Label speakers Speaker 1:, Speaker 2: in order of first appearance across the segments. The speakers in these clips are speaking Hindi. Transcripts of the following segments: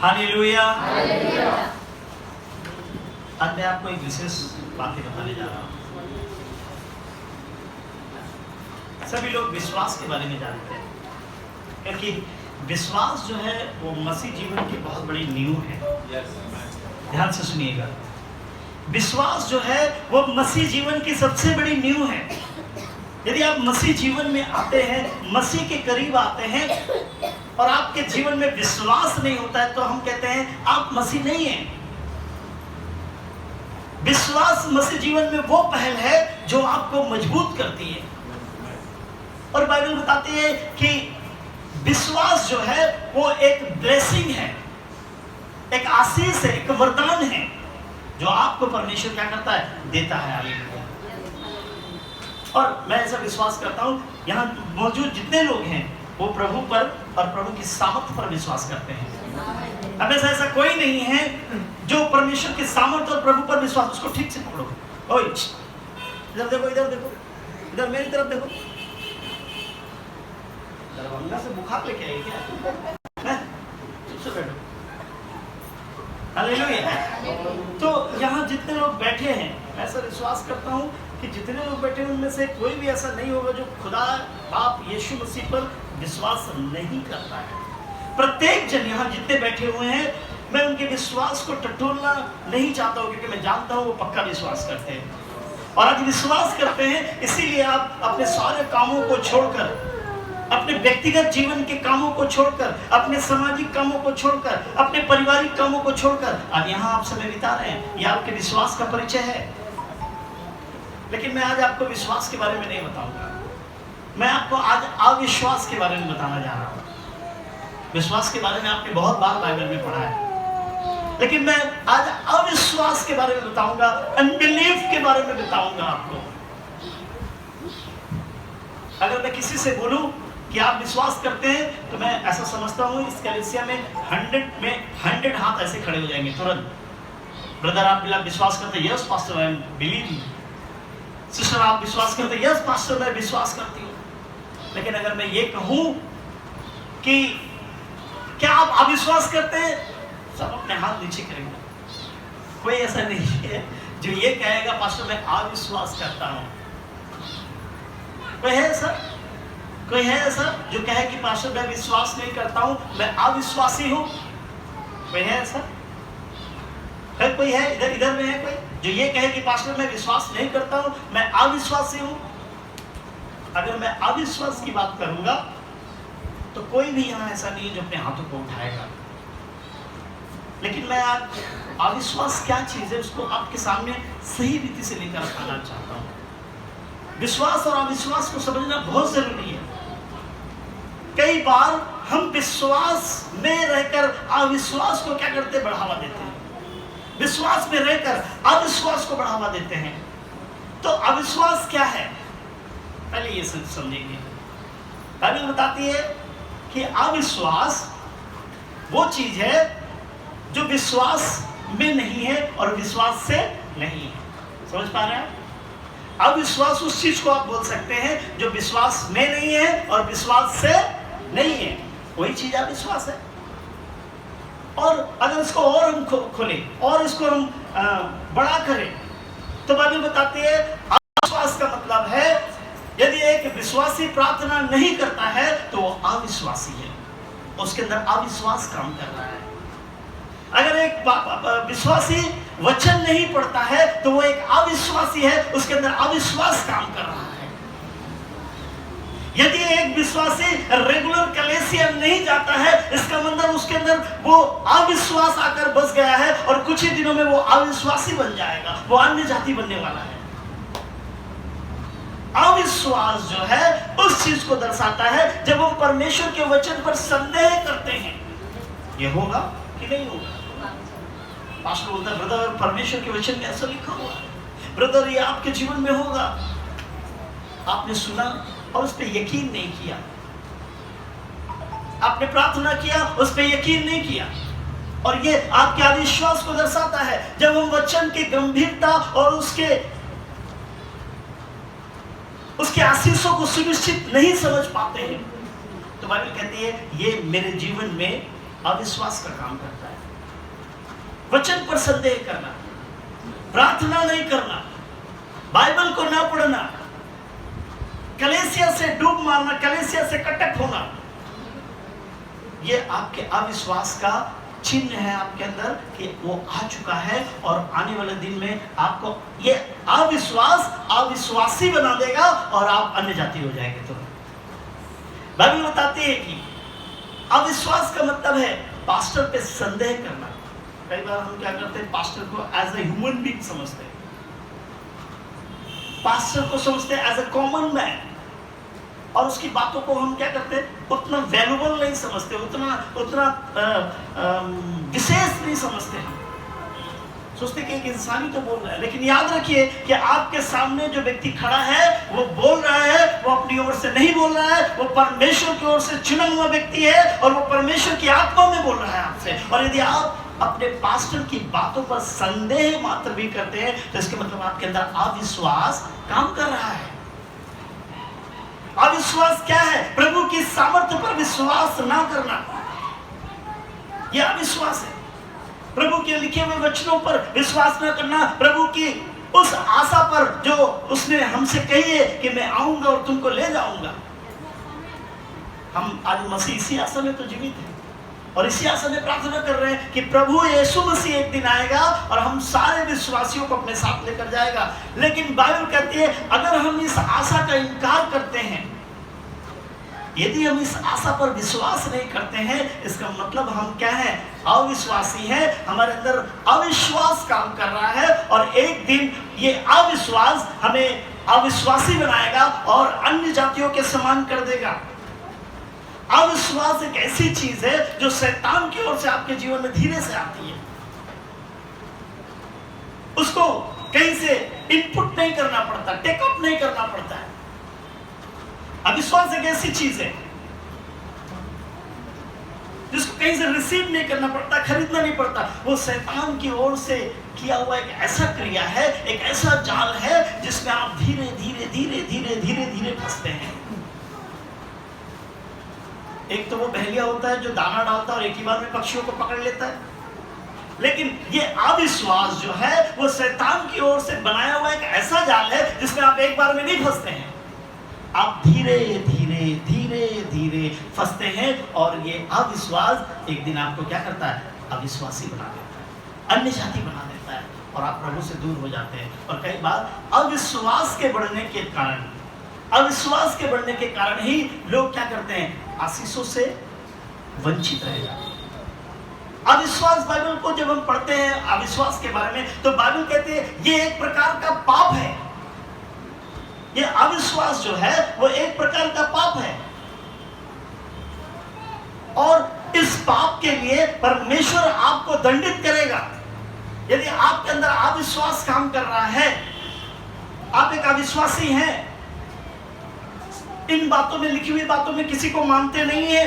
Speaker 1: हालेलुया। आज मैं आपको एक विशेष बात बताने जा रहा हूँ। सभी लोग विश्वास के बारे में जानते हैं, क्योंकि विश्वास जो है वो मसीह जीवन की बहुत बड़ी नींव है। ध्यान से सुनिएगा, विश्वास जो है वो मसीह जीवन की सबसे बड़ी नींव है। यदि आप मसीह जीवन में आते हैं, मसीह के करीब आते हैं और आपके जीवन में विश्वास नहीं होता है, तो हम कहते हैं आप मसीह नहीं हैं। विश्वास मसीह जीवन में वो पहल है जो आपको मजबूत करती है। और बाइबल बताती है कि विश्वास जो है वो एक ब्लेसिंग है, एक आशीष है, एक वरदान है जो आपको परमेश्वर क्या करता है, देता है। हालेलुया। और मैं ऐसा विश्वास करता हूँ यहाँ मौजूद जितने लोग हैं वो प्रभु पर और प्रभु की सामर्थ पर विश्वास करते हैं। अब ऐसा कोई नहीं है जो परमेश्वर की सामर्थ और प्रभु पर विश्वास, उसको ठीक से पकड़ो। ओए इधर देखो, इधर देखो, इधर मेरी तरफ देखो। दरभंगा से बुखार लेके आई क्या? चुप से बैठो। हालेलुया। तो यहाँ जितने लोग बैठे हैं, मैं ऐसा विश्वास करता हूँ कि जितने लोग बैठे हैं उनमें से कोई भी ऐसा नहीं होगा जो खुदा बाप यीशु मसीह पर विश्वास नहीं करता है। प्रत्येक जन यहाँ जितने बैठे हुए हैं, मैं उनके विश्वास को टटोलना नहीं चाहता हूँ, क्योंकि मैं जानता हूँ वो पक्का विश्वास करते हैं। और आज विश्वास करते हैं, इसीलिए आप अपने सारे कामों को छोड़कर, अपने व्यक्तिगत जीवन के कामों को छोड़कर, अपने सामाजिक कामों को छोड़कर, अपने पारिवारिक कामों को छोड़कर आज यहाँ आप समय बिता रहे हैं। यह आपके विश्वास का परिचय है। लेकिन मैं आज आपको विश्वास के बारे में नहीं बताऊंगा, मैं आपको आज अविश्वास के बारे में बताना जा रहा हूँ। विश्वास के बारे में आपने बहुत बार बाइबल में पढ़ा है, लेकिन मैं आज अविश्वास के बारे में बताऊंगा, अनबिलीफ के बारे में बताऊंगा आपको। अगर मैं किसी से बोलूं कि आप विश्वास करते हैं, तो मैं ऐसा समझता हूँ इस कलीसिया में 100 हाथ ऐसे खड़े हो जाएंगे तुरंत। ब्रदर आप विश्वास करते हैं? Yes pastor I believe. Sister आप विश्वास करते हैं? यस पास्टर मैं विश्वास करती हूँ। लेकिन अगर मैं ये कहूँ कि क्या आप अविश्वास करते हैं, सब अपने हाथ नीचे करेंगे। कोई ऐसा नहीं है जो ये कहेगा पास्टर मैं अविश्वास करता हूँ। कोई है ऐसा? कोई है ऐसा जो कहे कि पास्टर मैं विश्वास नहीं करता हूँ, मैं अविश्वासी हूँ? कोई है ऐसा? है कोई है? इधर में है कोई जो ये कहे कि पास्टर मैं विश्वास नहीं करता हूँ, मैं अविश्वासी हूँ? अगर मैं अविश्वास की बात करूंगा तो कोई भी यहाँ ऐसा नहीं है जो अपने हाथों को उठाएगा। लेकिन मैं आज अविश्वास क्या चीज है उसको आपके सामने सही रीति से लेकर आना चाहता हूँ। विश्वास और अविश्वास को समझना बहुत जरूरी है। कई बार हम विश्वास में रहकर अविश्वास को क्या करते, बढ़ावा देते हैं। विश्वास में रहकर अविश्वास को बढ़ावा देते हैं। तो अविश्वास क्या है, पहले ये समझेंगे। बाइबल बताती है कि अविश्वास वो चीज है जो विश्वास में नहीं है और विश्वास से नहीं है। समझ पा रहे हैं? अविश्वास उस चीज को आप बोल सकते हैं जो विश्वास में नहीं है और विश्वास से नहीं है, वही चीज अविश्वास है। और अगर इसको और हम खोलें और इसको हम बड़ा करें, तो बाइबल बताती है अविश्वास का मतलब है यदि एक विश्वासी प्रार्थना नहीं करता है तो वो अविश्वासी है, उसके अंदर अविश्वास काम कर रहा है। अगर एक विश्वासी वचन नहीं पढ़ता है तो वो एक अविश्वासी है, उसके अंदर अविश्वास काम कर रहा है। यदि एक विश्वासी रेगुलर कलीसिया नहीं जाता है, इसका मतलब उसके अंदर वो अविश्वास आकर बस गया है और कुछ ही दिनों में वो अविश्वासी बन जाएगा, वो अन्य जाति बनने वाला है। अविश्वास जो है उस चीज को दर्शाता है जब हम परमेश्वर के वचन पर संदेह करते हैं, ये होगा कि नहीं होगा। पास्टर बोलता है ब्रदर परमेश्वर के वचन में ऐसा लिखा हुआ है, ब्रदर ये आपके जीवन में होगा। आपने सुना और उस पर यकीन नहीं किया, आपने प्रार्थना किया उस पर यकीन नहीं किया, और ये आपके अविश्वास को दर्शाता है। जब हम वचन की गंभीरता और उसके आशीषों को सुनिश्चित नहीं समझ पाते हैं, तो बाइबल कहती है ये मेरे जीवन में अविश्वास का काम करता है। वचन पर संदेह करना, प्रार्थना नहीं करना, बाइबल को ना पढ़ना, कलीसिया से डूब मारना, कलीसिया से कटक होना, ये आपके अविश्वास का चिन्ह है आपके अंदर कि वो आ चुका है और आने वाले दिन में आपको ये अविश्वास अविश्वासी बना देगा और आप अन्य जाति हो जाएंगे। तो बाइबल बताती है कि अविश्वास का मतलब है पास्टर पे संदेह करना। कई बार हम क्या करते हैं, पास्टर को एज ए ह्यूमन बीइंग समझते हैं, पास्टर को समझते हैं एज ए कॉमन मैन, और उसकी बातों को हम क्या करते हैं, उतना वैल्यूबल नहीं समझते, उतना विशेष नहीं समझते। हम सोचते कि एक इंसान ही तो बोल रहा है, लेकिन याद रखिए कि आपके सामने जो व्यक्ति खड़ा है वो बोल रहा है, वो अपनी ओर से नहीं बोल रहा है, वो परमेश्वर की ओर से चुना हुआ व्यक्ति है और वो परमेश्वर की आत्मा में बोल रहा है आपसे। और यदि आप अपने पास्टर की बातों पर संदेह मात्र भी करते हैं तो इसके मतलब आपके अंदर अविश्वास काम कर रहा है। अविश्वास क्या है? प्रभु की सामर्थ्य पर विश्वास ना करना, यह अविश्वास है। प्रभु के लिखे हुए वचनों पर विश्वास न करना, प्रभु की उस आशा पर जो उसने हमसे कही है कि मैं आऊंगा और तुमको ले जाऊंगा। हम आज मसीह इसी आशा में तो जीवित हैं और इसी आशा में प्रार्थना कर रहे हैं कि प्रभु यीशु मसीह एक दिन आएगा और हम सारे विश्वासियों को अपने साथ लेकर जाएगा। लेकिन बाइबल कहती है अगर हम इस आशा का इनकार करते हैं, यदि हम इस आशा पर विश्वास नहीं करते हैं, इसका मतलब हम क्या है? अविश्वासी हैं। हमारे अंदर अविश्वास काम कर रहा है और एक दिन ये अविश्वास हमें अविश्वासी बनाएगा और अन्य जातियों के समान कर देगा। अविश्वास एक ऐसी चीज है जो शैतान की ओर से आपके जीवन में धीरे से आती है। उसको कहीं से इनपुट नहीं करना पड़ता, टेकअप नहीं करना पड़ता है। अविश्वास एक ऐसी चीज है जिसको कहीं से रिसीव नहीं करना पड़ता, खरीदना नहीं पड़ता। वो शैतान की ओर से किया हुआ एक ऐसा क्रिया है, एक ऐसा जाल है जिसमें आप धीरे धीरे धीरे धीरे धीरे धीरे फंसते हैं। एक तो वो बहेलिया होता है जो दाना डालता है और एक ही बार में पक्षियों को पकड़ लेता है, लेकिन ये अविश्वास जो है वो शैतान की ओर से बनाया हुआ एक ऐसा जाल है जिसमें आप एक बार में नहीं फंसते हैं, आप धीरे धीरे धीरे धीरे फंसते हैं और ये अविश्वास एक दिन आपको क्या करता है? अविश्वासी बना देता है, अन्य जाति बना देता है और आप प्रभु से दूर हो जाते हैं। और कई बार अविश्वास के बढ़ने के कारण ही लोग क्या करते हैं? आशीषों से वंचित रह जाते हैं। अविश्वास, बाइबल को जब हम पढ़ते हैं अविश्वास के बारे में तो बाइबल कहते हैं ये एक प्रकार का पाप है। ये अविश्वास जो है वो एक प्रकार का पाप है और इस पाप के लिए परमेश्वर आपको दंडित करेगा। यदि आपके अंदर अविश्वास काम कर रहा है, आप एक अविश्वासी हैं, इन बातों में, लिखी हुई बातों में किसी को मानते नहीं है,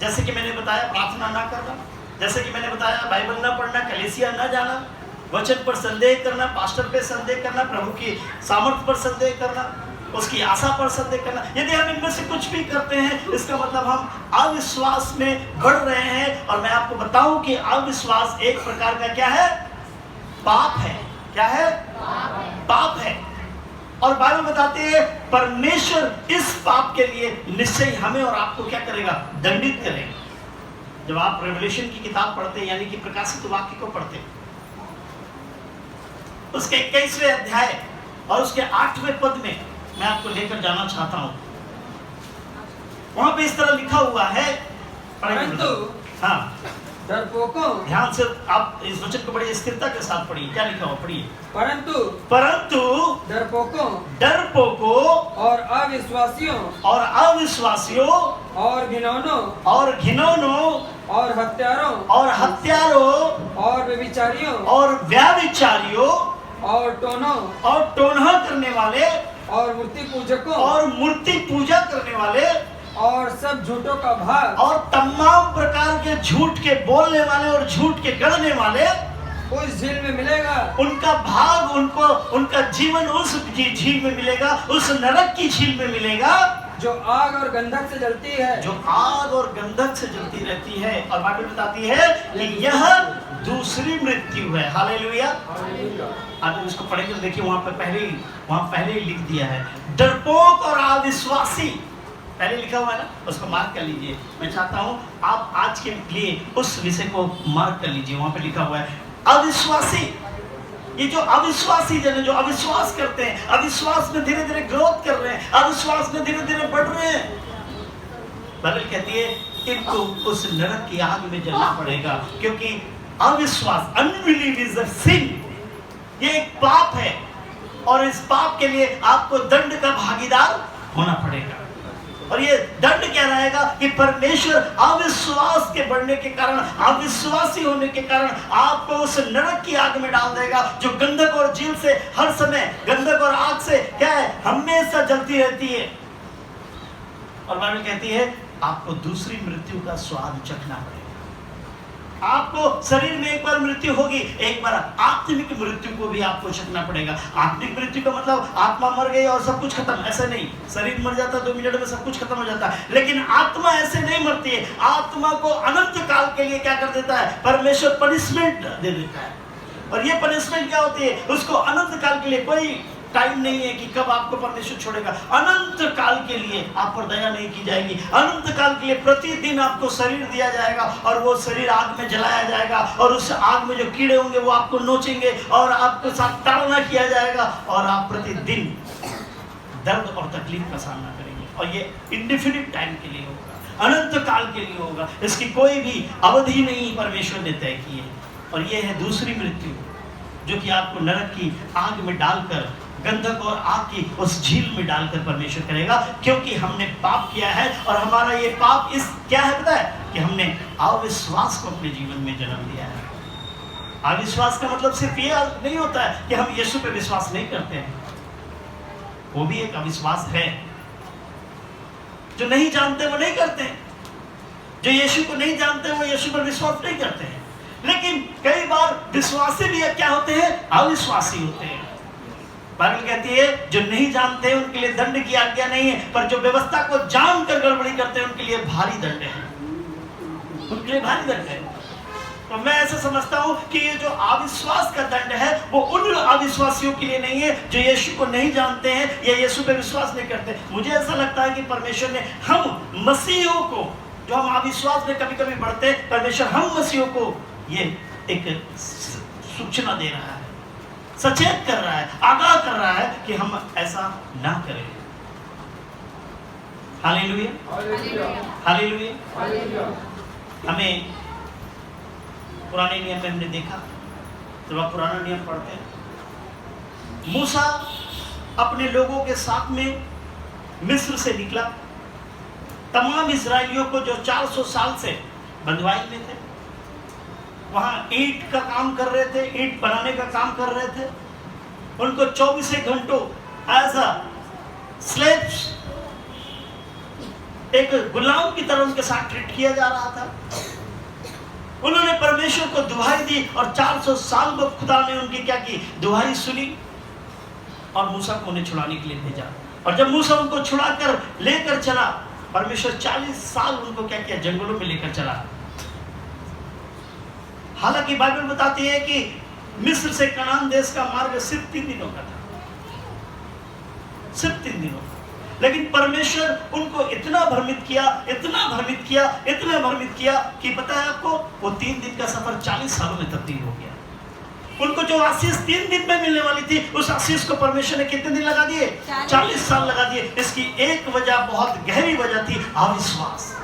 Speaker 1: जैसे कि मैंने बताया प्रार्थना ना करना, जैसे कि मैंने बताया बाइबल ना पढ़ना, कलीसिया ना जाना, वचन पर संदेह करना, पास्टर पे संदेह करना, प्रभु की सामर्थ्य पर संदेह करना, उसकी आशा पर संदेह करना, यदि हम इनमें से कुछ भी करते हैं इसका मतलब हम अविश्वास में बढ़ रहे हैं। और मैं आपको बताऊं कि अविश्वास एक प्रकार का क्या है? पाप है। क्या है? पाप है। और बाइबल बताते हैं परमेश्वर इस पाप के लिए निश्चय हमें और आपको क्या करेगा? दंडित करेगा। जब आप रेवलेशन की किताब पढ़ते हैं, यानी कि प्रकाशित वाक्य को पढ़ते हैं, उसके 21वें अध्याय और उसके 8वें पद में मैं आपको लेकर जाना चाहता हूं। वहां पे इस तरह लिखा हुआ है,
Speaker 2: परंतु
Speaker 1: हाँ,
Speaker 2: डरपोकों,
Speaker 1: ध्यान से आप इस वचन को बड़ी स्थिरता के साथ पढ़िए। क्या लिखा हुआ? पढ़िए। परंतु डरपोकों
Speaker 2: और अविश्वासियों
Speaker 1: और अविश्वासियों
Speaker 2: और घिनौनों
Speaker 1: और हत्यारों
Speaker 2: और व्यभिचारियों और
Speaker 1: टोनहा करने वाले
Speaker 2: और मूर्ति पूजकों
Speaker 1: और मूर्ति पूजा करने वाले
Speaker 2: और सब झूठों का भाग
Speaker 1: और तमाम प्रकार के झूठ के बोलने वाले और झूठ के गढ़ने वाले
Speaker 2: उस झील में मिलेगा।
Speaker 1: उनका भाग, उनका जीवन उस झील में मिलेगा, उस नरक की झील में मिलेगा
Speaker 2: जो आग और गंधक से जलती है,
Speaker 1: जो आग और गंधक से जलती रहती है। और बाइबल बताती है कि यह दूसरी मृत्यु है। हालेलुया। आप इसको पढ़ेंगे तो देखिए वहां पहले ही लिख दिया है, डरपोक और अविश्वासी पहले लिखा हुआ है ना, उसको मार्क कर लीजिए। मैं चाहता हूं आप आज के लिए उस विषय को मार्क कर लीजिए। वहां पे लिखा हुआ है अविश्वासी। ये जो अविश्वासी जन, जो अविश्वास करते हैं, अविश्वास में धीरे धीरे ग्रोथ कर रहे हैं, अविश्वास में धीरे धीरे बढ़ रहे हैं, बाइबल कहती है इनको उस नरक की आग में जलना पड़ेगा। क्योंकि अविश्वास, अनबिलीव इज अ सिन, ये एक पाप है और इस पाप के लिए आपको दंड का भागीदार होना पड़ेगा। और ये दंड क्या रहेगा कि परमेश्वर अविश्वास के बढ़ने के कारण, अविश्वासी होने के कारण आपको उस नरक की आग में डाल देगा, जो गंधक और झील से हर समय, गंधक और आग से क्या है, हमेशा जलती रहती है। और बाइबल कहती है आपको दूसरी मृत्यु का स्वाद चखना पड़ेगा। आपको शरीर में एक बार मृत्यु होगी, एक बार आत्मिक मृत्यु को भी आपको चखना पड़ेगा। आत्मिक मृत्यु का मतलब आत्मा मर गई और सब कुछ खत्म, ऐसा नहीं। शरीर मर जाता है 2 मिनट में, सब कुछ खत्म हो जाता है, लेकिन आत्मा ऐसे नहीं मरती है। आत्मा को अनंत काल के लिए क्या कर देता है, परमेश्वर पनिशमेंट दे देता है। और ये पनिशमेंट क्या होती है, उसको अनंत काल के लिए, कोई टाइम नहीं है कि कब आपको परमेश्वर छोड़ेगा। अनंत काल के लिए आप पर दया नहीं की जाएगी। अनंत काल के लिए प्रतिदिन आपको शरीर दिया जाएगा और वो शरीर आग में जलाया जाएगा, और उस आग में जो कीड़े होंगे वो आपको नोचेंगे और आपको साथ ताड़ना किया जाएगा, और आप प्रतिदिन दर्द और तकलीफ का सामना करेंगे। और ये इंडेफिनिट टाइम के लिए होगा, अनंत काल के लिए होगा। इसकी कोई भी अवधि नहीं परमेश्वर ने तय की है। और ये है दूसरी मृत्यु, जो कि आपको नरक की आग में डालकर, गंधक और आग की उस झील में डालकर परमेश्वर करेगा। क्योंकि हमने पाप किया है, और हमारा ये पाप इस क्या है पता है, कि हमने अविश्वास को अपने जीवन में जन्म दिया है। अविश्वास का मतलब सिर्फ ये नहीं होता है कि हम यीशु पे विश्वास नहीं करते हैं, वो भी एक अविश्वास है। जो नहीं जानते वो नहीं करते हैं, जो यीशु को नहीं जानते वो यीशु पर विश्वास नहीं करते हैं। लेकिन कई बार विश्वासी भी क्या होते हैं, अविश्वासी होते हैं। बाइबल कहती है जो नहीं जानते हैं उनके लिए दंड की आज्ञा नहीं है, पर जो व्यवस्था को जानकर गड़बड़ी करते हैं उनके लिए भारी दंड है, उनके लिए भारी दंड है। तो मैं ऐसा समझता हूं कि ये जो अविश्वास का दंड है वो उन अविश्वासियों के लिए नहीं है जो यीशु को नहीं जानते हैं या यीशु पे विश्वास नहीं करते। मुझे ऐसा लगता है कि परमेश्वर ने हम मसीहियों को, जो हम अविश्वास में कभी कभी बढ़ते, परमेश्वर हम मसीहियों को ये एक सूचना दे रहा है, सचेत कर रहा है, आगाह कर रहा है कि हम ऐसा ना करें। Hallelujah, hallelujah. हमें पुराने नियम में हमने देखा, जब आप पुराना नियम पढ़ते हैं, मूसा अपने लोगों के साथ में मिस्र से निकला। तमाम इस्राएलियों को जो 400 साल से बंधुआई में थे, वहाँ ईंट का काम कर रहे थे, ईंट बनाने का काम कर रहे थे, उनको 24 घंटों एज अ स्लेव्स, एक गुलाम की तरह उनके साथ ट्रीट किया जा रहा था। उन्होंने परमेश्वर को दुहाई दी और 400 साल बाद खुदा ने उनकी क्या की, दुहाई सुनी और मूसा को उन्हें छुड़ाने के लिए भेजा। और जब मूसा उनको छुड़ाकर लेकर चला, परमेश्वर 40 साल उनको क्या किया, जंगलों में लेकर चला। हालांकि बाइबल बताती है कि मिस्र से कनान देश का मार्ग सिर्फ 3 दिनों का था, सिर्फ 3 दिनों का। लेकिन परमेश्वर उनको इतना भ्रमित किया, इतना भ्रमित किया, इतना भ्रमित किया कि पता है आपको, वो 3 दिन का सफर 40 सालों में तब्दील हो गया। उनको जो आशीष 3 दिन में मिलने वाली थी, उस आशीष को परमेश्वर ने कितने दिन लगा दिए, 40 साल लगा दिए। इसकी एक वजह, बहुत गहरी वजह थी, अविश्वास।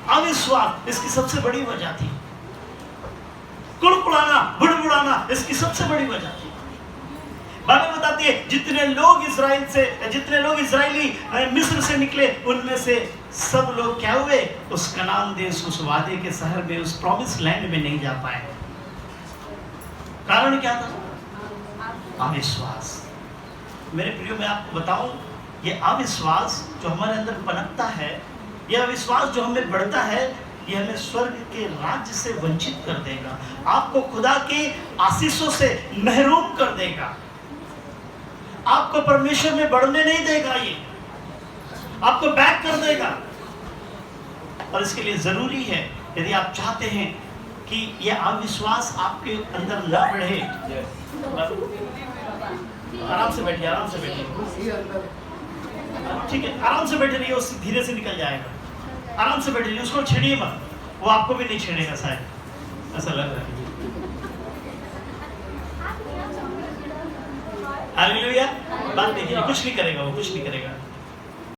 Speaker 1: अविश्वास इसकी सबसे बड़ी वजह थी। कुड़कुड़ाना, बुड़बुड़ाना इसकी सबसे बड़ी वजह थी। बाइबल बताती है जितने लोग इजरायली मिस्र से निकले, उनमें से सब लोग क्या हुए, उस कनान देश, उस वादे के शहर में, उस प्रॉमिस लैंड में नहीं जा पाए। कारण क्या था, अविश्वास। मेरे प्रियो, मैं आपको बताऊं, ये अविश्वास जो हमारे अंदर पनपता है, यह अविश्वास जो हमें बढ़ता है, यह हमें स्वर्ग के राज्य से वंचित कर देगा, आपको खुदा के आशीषों से महरूम कर देगा, आपको परमेश्वर में बढ़ने नहीं देगा। ये आपको बैक कर देगा। और इसके लिए जरूरी है, यदि आप चाहते हैं कि यह अविश्वास आपके अंदर न बढ़े, आराम से बैठिए, आराम से बैठिए, ठीक है, आराम से बैठे रहिए, उससे धीरे से निकल जाएगा। आराम से बैठे रहिए, उसको छेड़िए मत, वो आपको भी नहीं छेड़ेगा शायद, ऐसा लग रहा है। हालेलुया। बात देखिए, कुछ नहीं करेगा, वो कुछ नहीं करेगा।